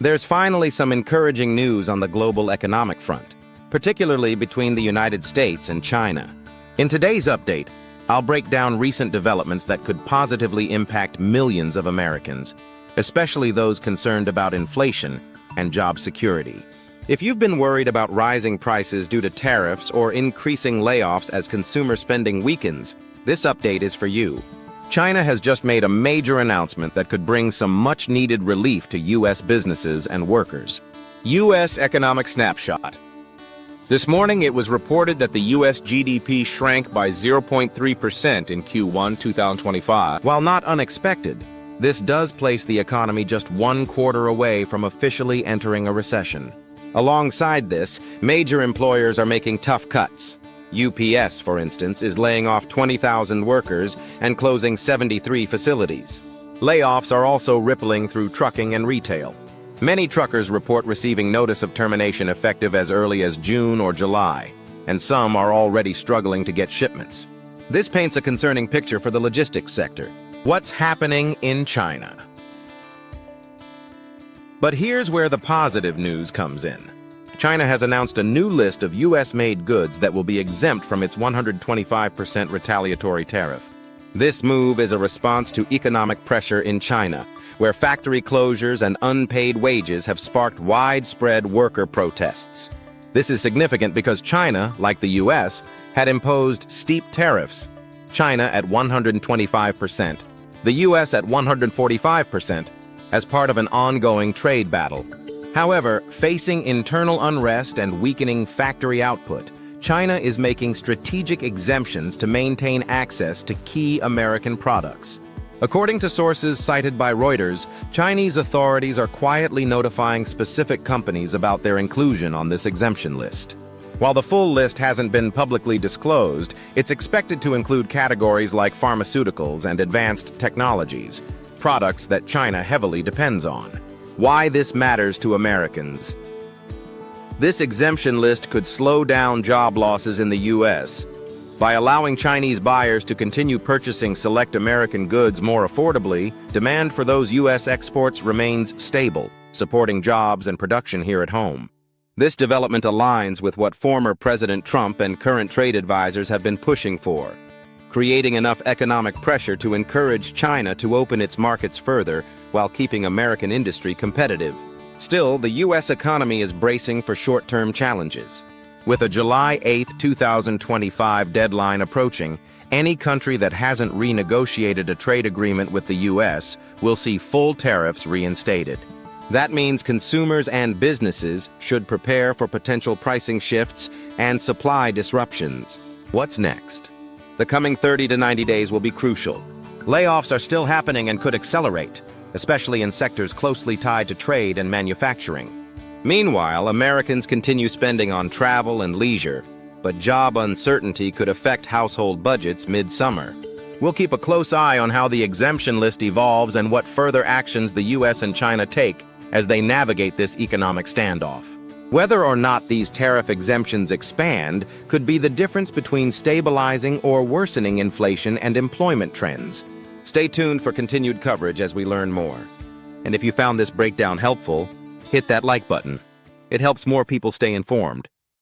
There's finally some encouraging news on the global economic front, particularly between the United States and China. In today's update, I'll break down recent developments that could positively impact millions of Americans, especially those concerned about inflation and job security. If you've been worried about rising prices due to tariffs or increasing layoffs as consumer spending weakens, this update is for you. China has just made a major announcement that could bring some much-needed relief to U.S. businesses and workers. U.S. Economic Snapshot. This morning, it was reported that the U.S. GDP shrank by 0.3% in Q1 2025. While not unexpected, this does place the economy just one quarter away from officially entering a recession. Alongside this, major employers are making tough cuts. UPS, for instance, is laying off 20,000 workers and closing 73 facilities. Layoffs are also rippling through trucking and retail. Many truckers report receiving notice of termination effective as early as June or July, and some are already struggling to get shipments. This paints a concerning picture for the logistics sector. What's happening in China? But here's where the positive news comes in. China has announced a new list of U.S.-made goods that will be exempt from its 125% retaliatory tariff. This move is a response to economic pressure in China, where factory closures and unpaid wages have sparked widespread worker protests. This is significant because China, like the U.S., had imposed steep tariffs, China at 125%, the U.S. at 145%, as part of an ongoing trade battle. However, facing internal unrest and weakening factory output, China is making strategic exemptions to maintain access to key American products. According to sources cited by Reuters, Chinese authorities are quietly notifying specific companies about their inclusion on this exemption list. While the full list hasn't been publicly disclosed, it's expected to include categories like pharmaceuticals and advanced technologies, products that China heavily depends on. Why this matters to Americans. This exemption list could slow down job losses in the U.S. By allowing Chinese buyers to continue purchasing select American goods more affordably, demand for those U.S. exports remains stable, supporting jobs and production here at home. This development aligns with what former President Trump and current trade advisors have been pushing for, creating enough economic pressure to encourage China to open its markets further while keeping American industry competitive. Still, the U.S. economy is bracing for short-term challenges. With a July 8, 2025 deadline approaching, any country that hasn't renegotiated a trade agreement with the U.S. will see full tariffs reinstated. That means consumers and businesses should prepare for potential pricing shifts and supply disruptions. What's next? The coming 30 to 90 days will be crucial. Layoffs are still happening and could accelerate, especially in sectors closely tied to trade and manufacturing. Meanwhile, Americans continue spending on travel and leisure, but job uncertainty could affect household budgets mid-summer. We'll keep a close eye on how the exemption list evolves and what further actions the U.S. and China take as they navigate this economic standoff. Whether or not these tariff exemptions expand could be the difference between stabilizing or worsening inflation and employment trends. Stay tuned for continued coverage as we learn more. And if you found this breakdown helpful, hit that like button. It helps more people stay informed.